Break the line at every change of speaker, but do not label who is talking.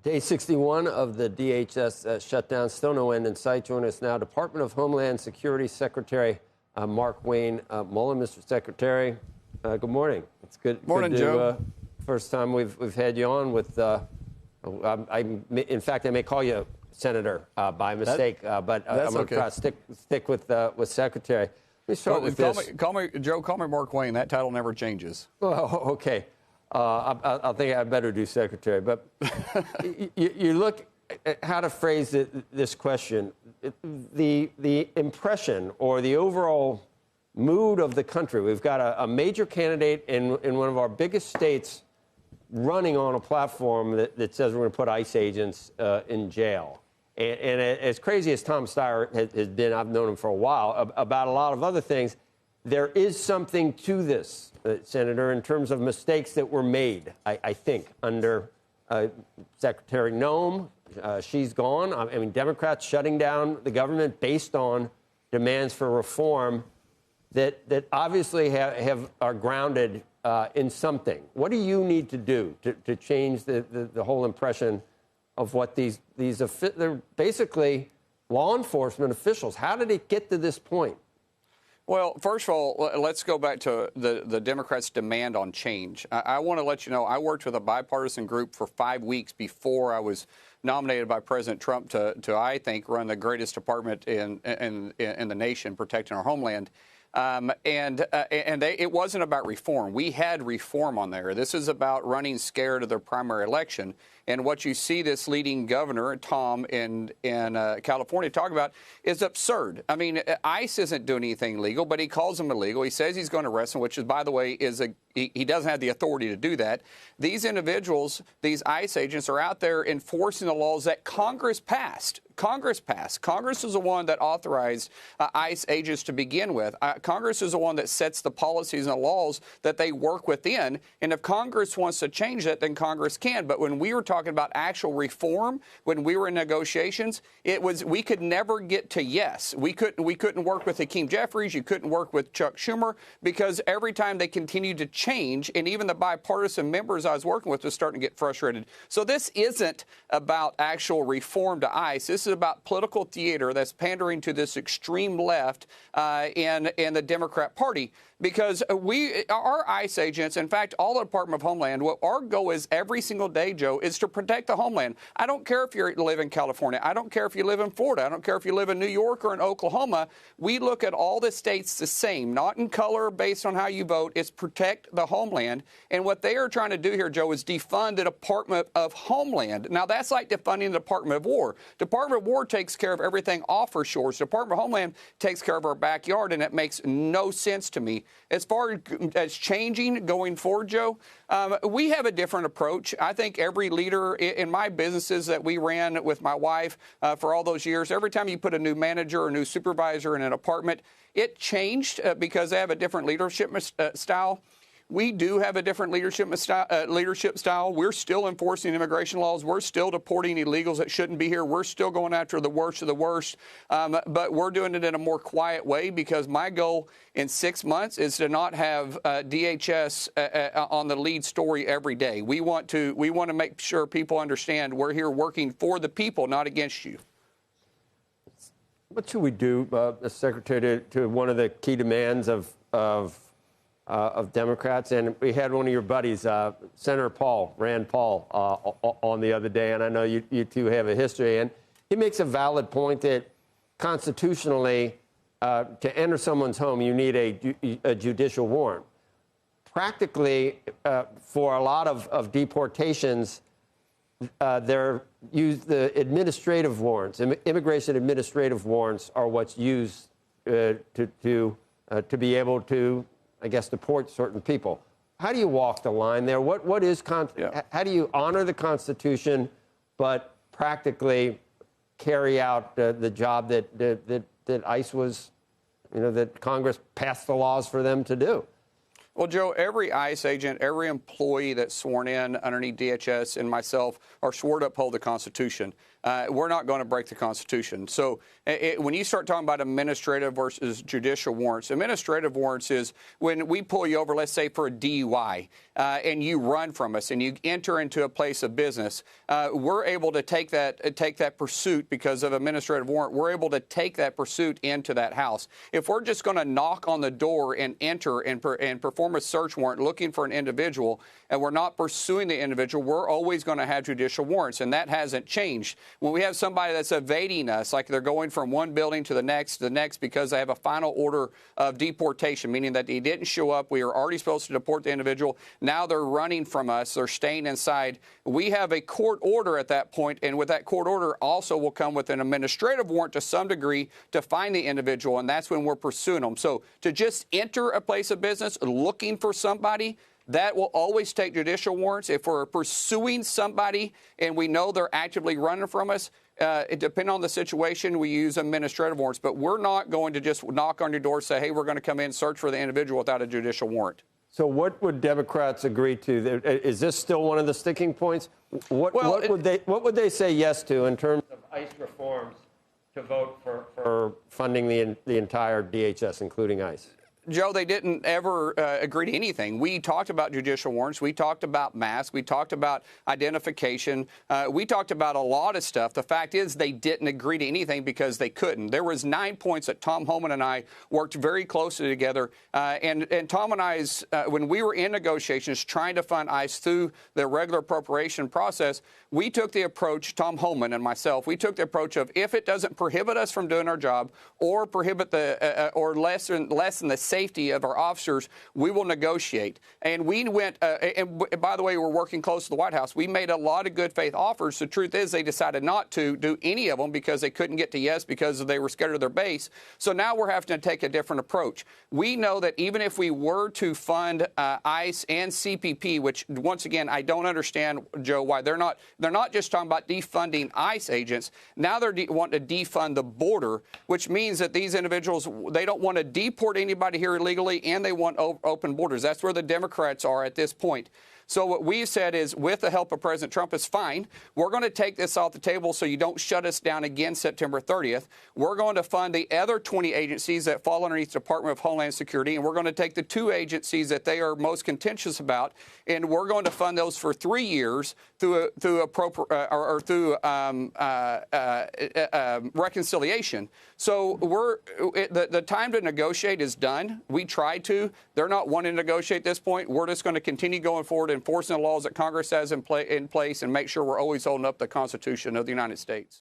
Day 61 of the DHS shutdown. Still no end in sight. Joining us now, Department of Homeland Security Secretary Markwayne Mullin. Mr. Secretary, good morning. It's good.
Morning, Joe.
First time we've had you on with. In fact, I may call you Senator by mistake, but I'm going to try to stick with Secretary. Let me start with this.
Call me Joe. Call me Markwayne. That title never changes.
Oh, okay. I think I better do Secretary. But you look at how to phrase this question. The impression or the overall mood of the country. We've got a major candidate in one of our biggest states running on a platform that says we're going to put ICE agents in jail. And as crazy as Tom Steyer has been, I've known him for a while, about a lot of other things, there is something to this, Senator, in terms of mistakes that were made, I think, under Secretary Noem. She's gone. I mean, Democrats shutting down the government based on demands for reform that obviously are grounded in something. What do you need to do to change the whole impression of what they're basically law enforcement officials? How did it get to this point?
Well, first of all, let's go back to the Democrats' demand on change. I want to let you know I worked with a bipartisan group for 5 weeks before I was nominated by President Trump to I think, run the greatest department in the nation, protecting our homeland. It wasn't about reform. We had reform on there. This is about running scared of their primary election. And what you see this leading governor, Tom, in California talk about is absurd. I mean, ICE isn't doing anything illegal, but he calls them illegal. He says he's going to arrest them, which is, by the way, he doesn't have the authority to do that. These individuals, these ICE agents, are out there enforcing the laws that Congress passed. Congress is the one that authorized ICE agents to begin with. Congress is the one that sets the policies and the laws that they work within. And if Congress wants to change that, then Congress can. But when we were talking about actual reform, when we were in negotiations, we could never get to yes. We couldn't work with Hakeem Jeffries. You couldn't work with Chuck Schumer, because every time they continued to change, and even the bipartisan members I was working with was starting to get frustrated. So this isn't about actual reform to ICE. This is about political theater that's pandering to this extreme left and the Democrat Party. Because our ICE agents, in fact, all the Department of Homeland, what our goal is every single day, Joe, is to protect the homeland. I don't care if you live in California. I don't care if you live in Florida. I don't care if you live in New York or in Oklahoma. We look at all the states the same, not in color based on how you vote. It's protect the homeland. And what they are trying to do here, Joe, is defund the Department of Homeland. Now, that's like defunding the Department of War. Department of War takes care of everything off our shores. Department of Homeland takes care of our backyard, and it makes no sense to me. As far as changing going forward, Joe, we have a different approach. I think every leader in my businesses that we ran with my wife for all those years, every time you put a new manager or a new supervisor in an apartment, it changed because they have a different leadership style. We do have a different leadership style. We're still enforcing immigration laws. We're still deporting illegals that shouldn't be here. We're still going after the worst of the worst. But we're doing it in a more quiet way, because my goal in 6 months is to not have DHS on the lead story every day. We want to make sure people understand we're here working for the people, not against you.
What should we do, Secretary, to one of the key demands of Democrats? And we had one of your buddies, Senator Rand Paul, on the other day, and I know you two have a history. And he makes a valid point that constitutionally, to enter someone's home, you need a judicial warrant. Practically, for a lot of deportations, they're used the administrative warrants. Immigration administrative warrants are what's used to be able to, I guess, deport certain people. How do you walk the line there? How do you honor the Constitution, but practically carry out the job that ICE was, that Congress passed the laws for them to do?
Well, Joe, every ICE agent, every employee that's sworn in underneath DHS and myself are sworn to uphold the Constitution. We're not going to break the Constitution. So when you start talking about administrative versus judicial warrants, administrative warrants is when we pull you over, let's say for a DUI, and you run from us and you enter into a place of business, we're able to take that pursuit because of administrative warrant. We're able to take that pursuit into that house. If we're just going to knock on the door and enter and perform a search warrant looking for an individual, and we're not pursuing the individual, we're always going to have judicial warrants, and that hasn't changed. When we have somebody that's evading us, like they're going from one building to the next because they have a final order of deportation, meaning that he didn't show up, we are already supposed to deport the individual, now they're running from us, they're staying inside, we have a court order at that point, and with that court order also will come with an administrative warrant to some degree to find the individual, and that's when we're pursuing them. So to just enter a place of business looking for somebody, that will always take judicial warrants. If we're pursuing somebody and we know they're actively running from us, depending on the situation, we use administrative warrants. But we're not going to just knock on your door and say, hey, we're going to come in and search for the individual without a judicial warrant.
So what would Democrats agree to? Is this still one of the sticking points? What would they say yes to in terms of ICE reforms to vote for funding the entire DHS, including ICE?
Joe, they didn't ever agree to anything. We talked about judicial warrants. We talked about masks. We talked about identification. We talked about a lot of stuff. The fact is they didn't agree to anything because they couldn't. There was 9 points that Tom Homan and I worked very closely together. And Tom and I's, when we were in negotiations trying to fund ICE through the regular appropriation process, we took the approach, Tom Homan and myself, we took the approach of if it doesn't prohibit us from doing our job or prohibit or lessen the safety of our officers, we will negotiate. And we went, and by the way, we're working close to the White House. We made a lot of good faith offers. The truth is they decided not to do any of them because they couldn't get to yes because they were scared of their base. So now we're having to take a different approach. We know that even if we were to fund ICE and CPP, which once again, I don't understand, Joe, why they're not just talking about defunding ICE agents. Now they're wanting to defund the border, which means that these individuals, they don't want to deport anybody here illegally, and they want open borders. That's where the Democrats are at this point. So what we said is, with the help of President Trump, is fine. We're going to take this off the table so you don't shut us down again September 30th. We're going to fund the other 20 agencies that fall underneath the Department of Homeland Security, and we're going to take the 2 agencies that they are most contentious about, and we're going to fund those for 3 years through reconciliation. So the time to negotiate is done. We tried to. They're not wanting to negotiate at this point. We're just going to continue going forward, enforcing the laws that Congress has in place, and make sure we're always holding up the Constitution of the United States.